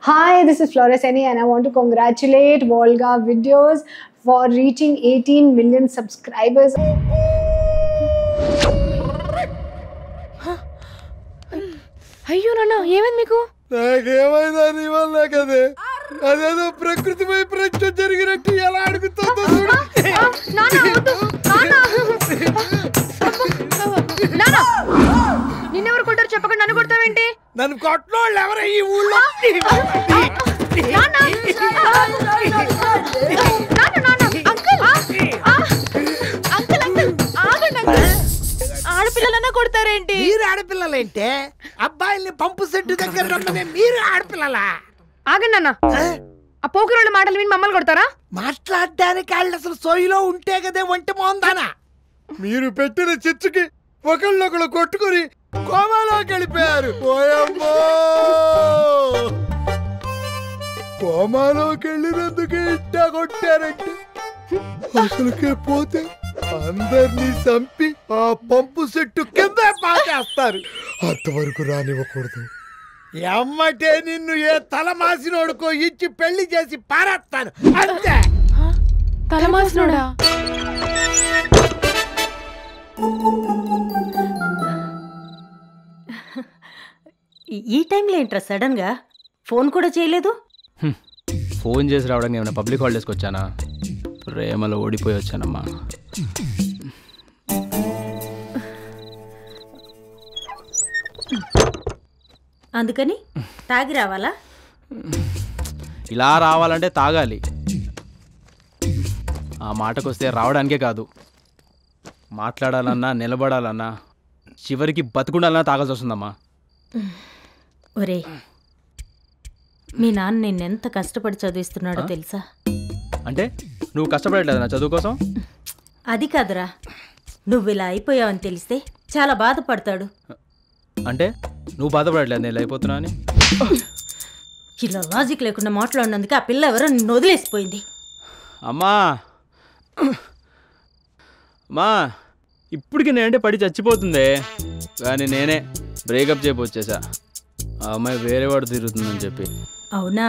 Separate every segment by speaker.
Speaker 1: Hi, this is Flora Seni and I want to congratulate Volga Videos for reaching 18 million subscribers.
Speaker 2: అయ్యో నాన్న ఏమైంది మీకు?
Speaker 3: నాకేమైందా నీ వల్ల కదే అదేదో ప్రకృతిపై ప్రశ్న జరిగినట్టు ఎలా అడుగుతుందో
Speaker 2: నిన్నెవరు కొట్టారు చెప్పకుండా నన్ను కొడతావేంటి?
Speaker 3: నన్ను కొట్టోళ్ళు ఎవరు ఈ ఊళ్ళో?
Speaker 2: ఆడపిల్లలన్నా కొడతారేంటి?
Speaker 3: మీరు ఆడపిల్లలేంటే అబ్బాయిల్ని పంపు సెట్టు దగ్గర రమ్మనే మీరు ఆడపిల్లలా?
Speaker 2: ఆగండి నాన్న, ఆ పోకిరోళ్ళ మాటలు విని మమ్మల్ని కొడతారా?
Speaker 3: మాట్లాడడానికి వాళ్ళు అసలు సోయిలో ఉంటే కదే ఒంటి మోందానా. మీరు పెట్టిన చిచ్చుకి ఒకళ్ళొకళ్ళు కొట్టుకుని కోమాలోకి వెళ్ళిపోయారు. కోమాలోకి వెళ్ళినందుకు ఇట్టా కొట్టారంటే అసలుకే పోతే అందరినీ చంపి ఆ పంపు సెట్టు కింద పాకేస్తారు. అంతవరకు రానివ్వకూడదు. ఎమ్మటే నిన్ను ఏ తలమాసినోడుకో ఇచ్చి పెళ్లి చేసి పారేస్తాను అంతే.
Speaker 2: తలమాసినోడా?
Speaker 4: ఈ టైంలో ఏంట్రా సడన్ గా ఫోన్ కూడా చేయలేదు?
Speaker 5: ఫోన్ చేసి రావడానికి ఏమైనా పబ్లిక్ హాలిడేస్కి వచ్చానా? ప్రేమలో ఓడిపోయి వచ్చానమ్మా.
Speaker 4: అందుకని తాగి రావాలా?
Speaker 5: ఇలా రావాలంటే తాగాలి. ఆ మాటకొస్తే రావడానికే కాదు, మాట్లాడాలన్నా నిలబడాలన్నా చివరికి బతుకుండాలన్నా తాగాల్సి వస్తుందమ్మా.
Speaker 4: ఒరే, మీ నాన్న నిన్నెంత కష్టపడి చదివిస్తున్నాడో తెలుసా?
Speaker 5: అంటే నువ్వు కష్టపడట్లేదు నా చదువు కోసం?
Speaker 4: అది కాదురా, నువ్వు ఇలా అయిపోయావని తెలిస్తే చాలా బాధపడతాడు.
Speaker 5: అంటే నువ్వు బాధపడట్లేదు నేను ఇలా అయిపోతున్నా అని?
Speaker 4: ఇలా లాజిక్ లేకుండా మాట్లాడినందుకు ఆ పిల్ల ఎవరో నిన్ను వదిలేసిపోయింది.
Speaker 5: అమ్మా అమ్మా, ఇప్పటికి నేనంటే పడి చచ్చిపోతుందే, కానీ నేనే బ్రేకప్ చెప్పి వచ్చేసా. ఆ అమ్మాయి వేరే వాడు తిరుగుతుందని చెప్పి.
Speaker 4: అవునా?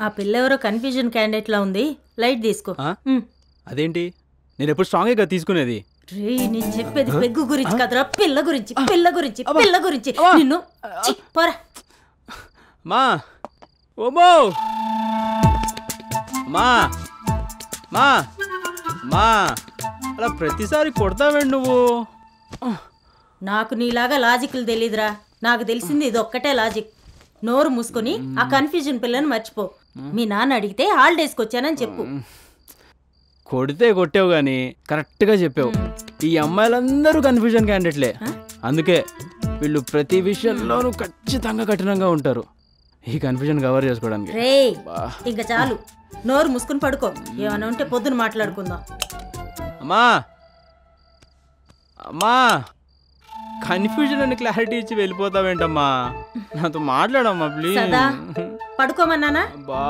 Speaker 4: ఆ పిల్ల ఎవరో కన్ఫ్యూజన్ క్యాండిడేట్ లా ఉంది, లైట్ తీసుకో.
Speaker 5: అదేంటి, నేను ఎప్పుడు స్ట్రాంగే కదా తీసుకునేది.
Speaker 4: రే, నేను చెప్పేది పెగ్గు గురించి కదరా, పిల్ల గురించి. పిల్ల గురించి పిల్ల గురించి నిన్ను పోరా.
Speaker 5: మా ఓమో మా మా మా అలా ప్రతిసారి కొడతావేంటి నువ్వు?
Speaker 4: నాకు నీలాగా లాజిక్లు తెలీదురా, నాకు తెలిసింది ఇది ఒక్కటే లాజిక్. నోరు మూసుకొని ఆ కన్ఫ్యూజన్ పిల్లని మర్చిపో. మీ నాన్న అడిగితే హాలిడేస్కి వచ్చానని చెప్పు.
Speaker 5: కొడితే కొట్టావు కానీ కరెక్ట్గా చెప్పావు. ఈ అమ్మాయిలందరూ కన్ఫ్యూజన్ క్యాండిడేట్లే, అందుకే వీళ్ళు ప్రతి విషయంలోనూ ఖచ్చితంగా కఠినంగా ఉంటారు ఈ కన్ఫ్యూజన్ కవర్ చేసుకోవడానికి.
Speaker 4: రే, ఇంకా చాలు, నోరు మూసుకొని పడుకో. ఏమైనా ఉంటే పొద్దున మాట్లాడుకుందాం.
Speaker 5: అమ్మా అమ్మా, కన్ఫ్యూజన్ అని క్లారిటీ ఇచ్చి వెళ్ళిపోతావేంటమ్మా? నాతో మాట్లాడమ్మా ప్లీజ్.
Speaker 4: సదా పడుకోమన్నానా?
Speaker 5: బా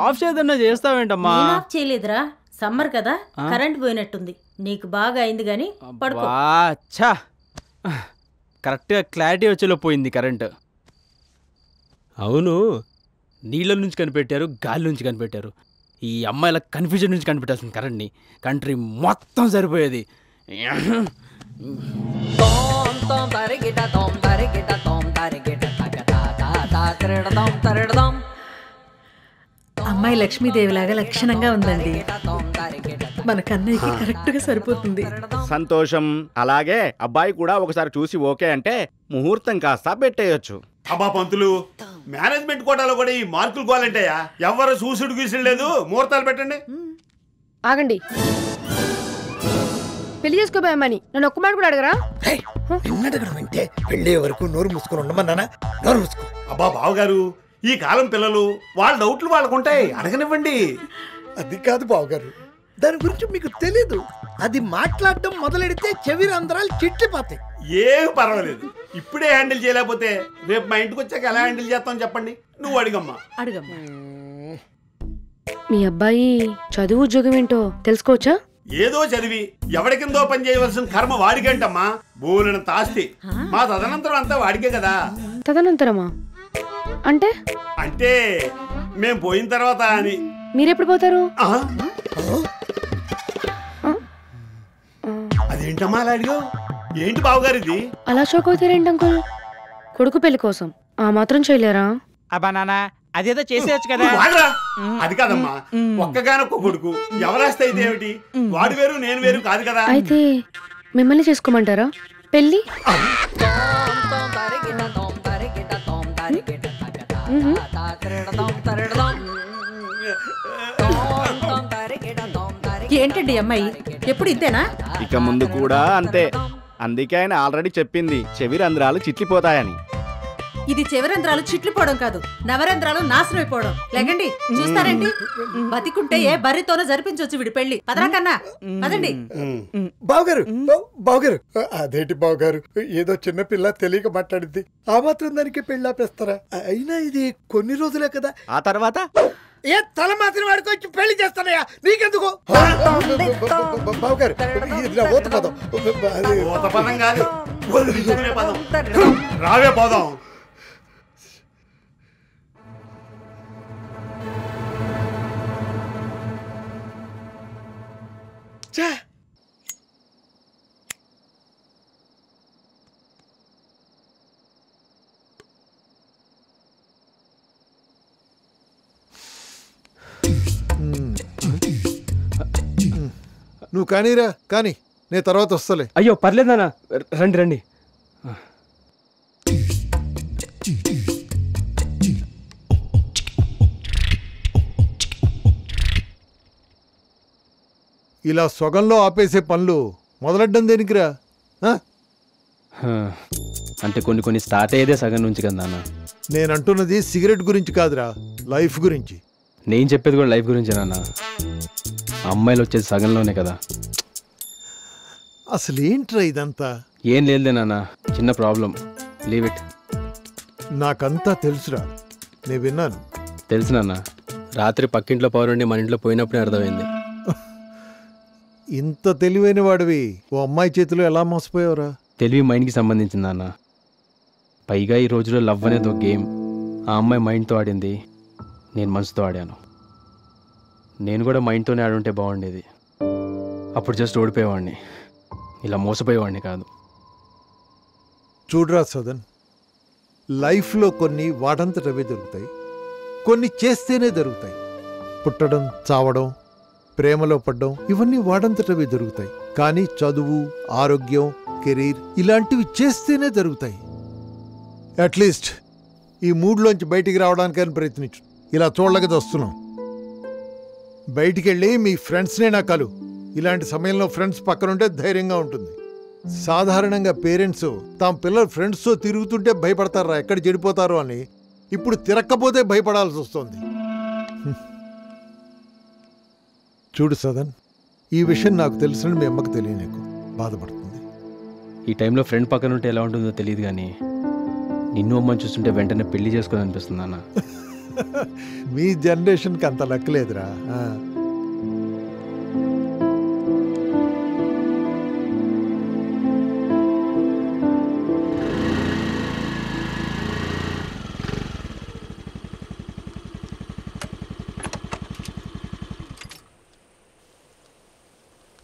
Speaker 5: ఆఫ్ చేద్దన్నా చేస్తావేంటమ్మా?
Speaker 4: ఆఫ్ చేయలేదురా, సమ్మర్ కదా, కరెంట్ పోయినట్టుంది. నీకు బాగా అయింది గాని పడుకో.
Speaker 5: అచ్చా, కరెక్ట్గా క్లారిటీ వచ్చేలో పోయింది కరెంట్. అవును, నీళ్ళ నుంచి కనిపెట్టారు, గాలి నుంచి కనిపెట్టారు. ఈ అమ్మాయిల కన్ఫ్యూజన్ నుంచి కనిపెట్టాల్సింది కరెంట్ని, కంట్రీ మొత్తం సరిపోయేది.
Speaker 6: అమ్మాయి లక్ష్మీదేవిలాగా లక్షణంగా ఉందండి. మన కన్నయ్యకి కరెక్ట్ గా సరిపోతుంది.
Speaker 7: సంతోషం. అలాగే అబ్బాయి కూడా ఒకసారి చూసి ఓకే అంటే ముహూర్తం కాస్త పెట్టేయొచ్చు.
Speaker 8: అబ్బా పంతులు, మేనేజ్మెంట్ కోటాలో కూడా ఈ మార్కులు కోవాలంటాయా? ఎవరు చూసుడు గీసుడు లేదు, ముహూర్తాలు పెట్టండి.
Speaker 2: ఆగండి, పెళ్లి చేసుకోబోయామని నన్ను ఒక్క మాట కూడా అడగరా?
Speaker 3: నిన్నడగడం అంటే పెళ్ళే వరకు నోరు మూసుకొని ఉండమన్నానా? నోరు మూసుకో.
Speaker 8: అబ్బా బావగారు, ఈ కాలం పిల్లలు వాళ్ళ డౌట్లు వాళ్ళకుంటాయి, అడగనివ్వండి.
Speaker 3: అది కాదు బావగారు, దాని గురించి మీకు తెలీదు. అది మాట్లాడటం మొదలెడితే చెవి రంధ్రాలు చిట్లిపోతాయి.
Speaker 8: ఏం పర్వాలేదు, ఇప్పుడే హ్యాండిల్ చేయలేకపోతే రేపు మా ఇంటికి వచ్చాక ఎలా హ్యాండిల్ చేస్తాం చెప్పండి. నువ్వు అడిగమ్మా.
Speaker 6: అడుగమ్మా.
Speaker 2: మీ అబ్బాయి చదువు ఉద్యోగం ఏంటో తెలుసుకోవచ్చా?
Speaker 8: ఏదో చదివి ఎవడికిందో పని చేయవలసిన కర్మ వాడికేంటమ్మా? బోలెనంత ఆస్తి, మా తదనంతరం అంతా వాడికే కదా.
Speaker 2: తదనంతరమా? అంటే
Speaker 8: అంటే మేము పోయిన తర్వాత అని.
Speaker 2: మీరెప్పుడు పోతారు?
Speaker 8: అదేంటమ్మా అలా అడిగావు? ఏంటి బావగారు ఇది?
Speaker 2: అలా షాక్ అవుతారేంటి అంకుల్? కొడుకు పెళ్లి కోసం ఆ మాత్రం చేయలేరా?
Speaker 5: అబ్బా నాన్న అదేదో చేసేయచ్చు కదా.
Speaker 8: అది కాదమ్మా, ఒక్కగానొక్క కొడుకు ఎవరాస్తే అయితే ఏమిటి? వాడు వేరు నేను వేరు కాదు కదా.
Speaker 2: అయితే మిమ్మల్ని చేసుకోమంటారా పెళ్లి?
Speaker 4: ఏంటండి అమ్మాయి ఎప్పుడు ఇంతేనా?
Speaker 7: ఇక ముందు కూడా అంతే. అందుకే ఆయన ఆల్రెడీ చెప్పింది చెవి రంధ్రాలు చిట్లిపోతాయని.
Speaker 4: ఇది చివరంధ్రాలు చిట్లిపోవడం కాదు, నవరంధ్రాలు నాశనం అయిపోవడం. లేకండి చూస్తారండి, బతికుంటే ఏ బర్రితోనో జరిపించవచ్చు వీడి పెళ్లి. పదరా కన్నా పదండి.
Speaker 3: బావగారు బావగారు, అదేంటి బావగారు, ఏదో చిన్న పిల్ల తెలియక మాట్లాడింది, ఆ మాత్రం దానికి పెళ్ళాపేస్తారా? అయినా ఇది కొన్ని రోజులే కదా.
Speaker 7: ఆ తర్వాత
Speaker 3: ఏ తల మాత్రం వాడికి వచ్చి పెళ్లి చేస్తానయ్యా, నీకెందుకు? బావగారు ఇది ఓత పదం.
Speaker 8: ఓత పదం కాదు, వదిలించుకునే పదం. రావే పోదాం.
Speaker 3: నువ్వు కానీరా కానీ నేను తర్వాత వస్తలే.
Speaker 5: అయ్యో పర్లేదన్నా, రండి రండి.
Speaker 3: ఇలా సొగంలో ఆపేసే పనులు మొదలెడ్డం దేనికిరా?
Speaker 5: అంటే కొన్ని స్టార్ట్ అయ్యేదే సగం నుంచి కదా నాన్న.
Speaker 3: నేను అంటున్నది సిగరెట్ గురించి కాదురా, లైఫ్ గురించి.
Speaker 5: నేను చెప్పేది కూడా లైఫ్ గురించి నాన్న. అమ్మాయిలు వచ్చేది సగంలోనే కదా.
Speaker 3: అసలు ఏంట్రా ఇదంతా?
Speaker 5: ఏం లేదులే నాన్న, చిన్న ప్రాబ్లం, లీవ్ ఇట్.
Speaker 3: నాకంతా తెలుసురా, నేను విన్నాను.
Speaker 5: తెలుసు నాన్న, రాత్రి పక్కింట్లో పౌరుండి మన ఇంట్లో పోయినప్పుడే అర్థమైంది.
Speaker 3: ఇంత తెలివైన వాడివి ఓ అమ్మాయి చేతిలో ఎలా మోసపోయావురా?
Speaker 5: తెలివి మైండ్కి సంబంధించింది నాన్న. పైగా ఈ రోజులో లవ్ అనేది ఒక గేమ్. ఆ అమ్మాయి మైండ్తో ఆడింది, నేను మనసుతో ఆడాను. నేను కూడా మైండ్తోనే ఆడుంటే బాగుండేది. అప్పుడు జస్ట్ ఓడిపోయేవాడిని, ఇలా మోసపోయేవాడిని కాదు.
Speaker 3: చూడరా సదన్, లైఫ్లో కొన్ని వాటంతటవే జరుగుతాయి, కొన్ని చేస్తేనే జరుగుతాయి. పుట్టడం, చావడం, ప్రేమలో పడ్డం, ఇవన్నీ వాటంతటవే జరుగుతాయి. కానీ చదువు, ఆరోగ్యం, కెరీర్ ఇలాంటివి చేస్తేనే జరుగుతాయి. అట్లీస్ట్ ఈ మూడ్లోంచి బయటికి రావడానికని ప్రయత్నించు. ఇలా చూడలేక వస్తున్నాం. బయటికి వెళ్ళి మీ ఫ్రెండ్స్నే నా కలు. ఇలాంటి సమయంలో ఫ్రెండ్స్ పక్కనుంటే ధైర్యంగా ఉంటుంది. సాధారణంగా పేరెంట్స్ తమ పిల్లలు ఫ్రెండ్స్తో తిరుగుతుంటే భయపడతారా ఎక్కడ చెడిపోతారో అని. ఇప్పుడు తిరక్కపోతే భయపడాల్సి వస్తుంది. చూడు సదన్, ఈ విషయం నాకు తెలుసని మీ అమ్మకు తెలియనీకు, బాధపడుతుంది.
Speaker 5: ఈ టైంలో ఫ్రెండ్ పక్కన ఉంటే ఎలా ఉంటుందో తెలియదు, కానీ నిన్ను అమ్మని చూస్తుంటే వెంటనే పెళ్లి చేసుకొని అనిపిస్తుంది అన్న.
Speaker 3: మీ జనరేషన్కి అంత లెక్కలేదురా.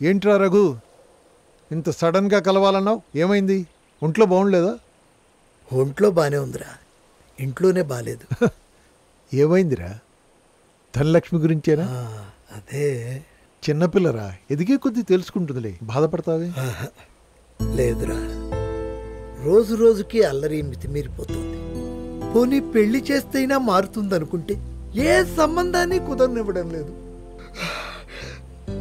Speaker 3: ఏంట్రా రఘు, ఇంత సడన్గా కలవాలన్నావు? ఏమైంది? ఒంట్లో బాగుండలేదా?
Speaker 9: ఒంట్లో బాగానే ఉందిరా, ఇంట్లోనే బాగాలేదు.
Speaker 3: ఏమైందిరా? ధనలక్ష్మి గురించేనా?
Speaker 9: అదే
Speaker 3: చిన్నపిల్లరా, ఎదిగే కొద్దీ తెలుసుకుంటుందిలే, బాధపడతావే?
Speaker 9: లేదురా, రోజు రోజుకి అల్లరి మితిమీరిపోతుంది. పోనీ పెళ్లి చేస్తేనా మారుతుందనుకుంటే ఏ సంబంధాన్ని కుదరనివ్వడం లేదు.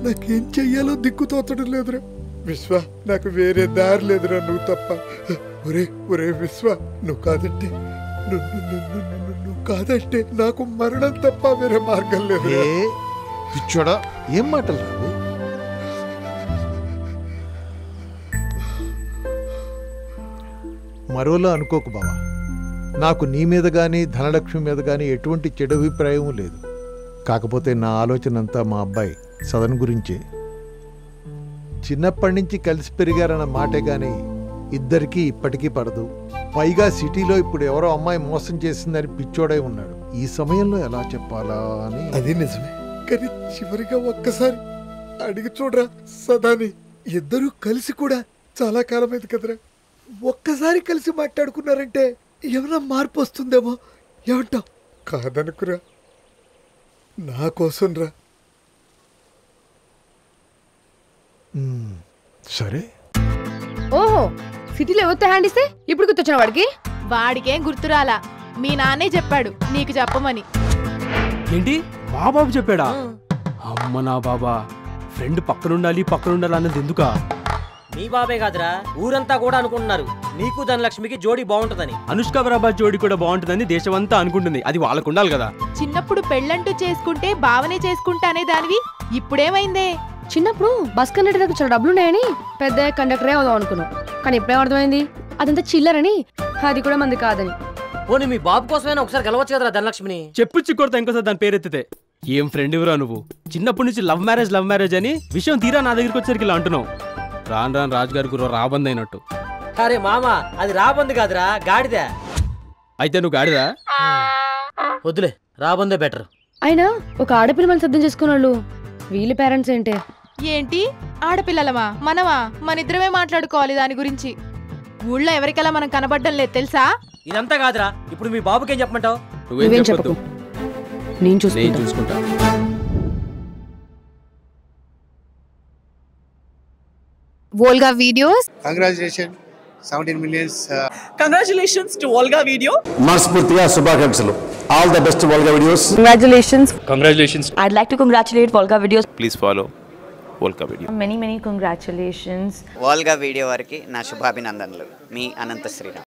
Speaker 3: నాకేం చెయ్యాలో దిక్కుతోచడం లేదురా. విశ్వ, నాకు వేరే దారి లేదురా నువ్వు తప్ప. ఒరే ఒరే విశ్వ, నువ్వు కాదంటే నువ్వు కాదంటే నాకు మరణం తప్ప వేరే మార్గం లేదు. పిచ్చోడా, ఏం మాటలు రావు? మరోలా అనుకోకు బావా, నాకు నీ మీద కానీ ధనలక్ష్మి మీద కానీ ఎటువంటి చెడు అభిప్రాయం లేదు. కాకపోతే నా ఆలోచన అంతా మా అబ్బాయి సదన్ గురించే. చిన్నప్పటి నుంచి కలిసి పెరిగారన్న మాటే కానీ ఇద్దరికీ ఇప్పటికీ పడదు. పైగా సిటీలో ఇప్పుడు ఎవరో అమ్మాయి మోసం చేసిందని పిచ్చోడై ఉన్నాడు. ఈ సమయంలో ఎలా చెప్పాలా అని.
Speaker 9: అది నిజమే, కానీ చివరిగా ఒక్కసారి అడిగి చూడరా సదాని. ఇద్దరూ కలిసి కూడా చాలా కాలమైంది కదరా. ఒక్కసారి కలిసి మాట్లాడుకున్నారంటే ఏమైనా మార్పు వస్తుందేమో. ఏమంటావు? కాదనుకురా, నా కోసం రా.
Speaker 3: సరే.
Speaker 2: ఓహో, సిటీలో ఎవరితో హ్యాండ్ ఇస్తే ఇప్పుడు గుర్తొచ్చిన వాడికి?
Speaker 10: వాడికేం గుర్తురాలా, మీ నాన్నే చెప్పాడు నీకు చెప్పమని.
Speaker 5: ఏంటి మా బాబు చెప్పాడా? అమ్మ నా బాబా, ఫ్రెండ్ పక్కనుండాలి అన్నది ఎందుకా?
Speaker 11: మీ బాబే కాదురా, ఊరంతా కూడా అనుకుంటున్నారు నీకు ధనలక్ష్మికి జోడీ బాగుంటుందని.
Speaker 5: అనుష్క ప్రభాస్ జోడీ కూడా బాగుంటుందని దేశమంతా అనుకుంటుంది. అది వాళ్ళకు ఉండాలి కదా.
Speaker 10: చిన్నప్పుడు పెళ్ళంటూ చేసుకుంటే బావనే చేసుకుంటా అనే దానివి ఇప్పుడేమైందే?
Speaker 2: చిన్నప్పుడు బస్ కండక్టర్ చాలా డబ్బులున్నాయని పెద్ద కండక్టరే అవుదాం అనుకున్నాం. కానీ ఇప్పుడేం అర్థమైంది, అదంతా చిల్లరని, అది కూడా మంది కాదని.
Speaker 11: పోనీ మీ బాబు కోసమైనా ఒకసారి గెలవచ్చు కదరా ధనలక్ష్మిని.
Speaker 5: చెప్పు చిక్కొడతా ఇంకోసారి దాని పేరెత్తితే. ఏం ఫ్రెండ్ ఇవ్వరా నువ్వు? చిన్నప్పటి నుంచి లవ్ మ్యారేజ్ అని విషయం తీరా నా దగ్గరికి వచ్చేసరికి ఇలా అంటున్నావు. రాను రాజుగారి గురు రాబంద్ అయినట్టు.
Speaker 11: అరే మామ, అది రాబంది కాదురా, గాడిదే.
Speaker 5: అయితే నువ్వు గాడిదా?
Speaker 11: వద్దులే, రాబందే బెటర్.
Speaker 2: అయినా ఒక ఆడపిల్ల మనం సిద్ధం చేసుకున్న వాళ్ళు వీళ్ళ పేరెంట్స్ ఏంటే?
Speaker 10: ఏంటి ఆడపిల్లలమా మనమా? మనిద్దరమే మాట్లాడుకోవాలి దాని గురించి. ఊళ్ళో ఎవరికెలా మనం కనబడ్డం లేదు తెలుసా?
Speaker 11: ఇదంతా కాదురా, ఇప్పుడు మీ బాబుకేం చెప్పమంటావు?
Speaker 2: నువ్వేం చెప్పకు, నేను చూసుకుంటా.
Speaker 10: Volga Videos.
Speaker 12: Congratulations, 17 million.
Speaker 13: Congratulations to Volga Video.
Speaker 14: మనస్ఫూర్తిగా శుభాకాంక్షలు. All the best Volga Videos.
Speaker 13: Congratulations.
Speaker 15: I'd like to congratulate Volga Videos.
Speaker 16: Please follow Volga Video.
Speaker 15: Many congratulations.
Speaker 17: Volga Video వారికి నా శుభాభినందనలు. మీ అనంత శ్రీరామ్.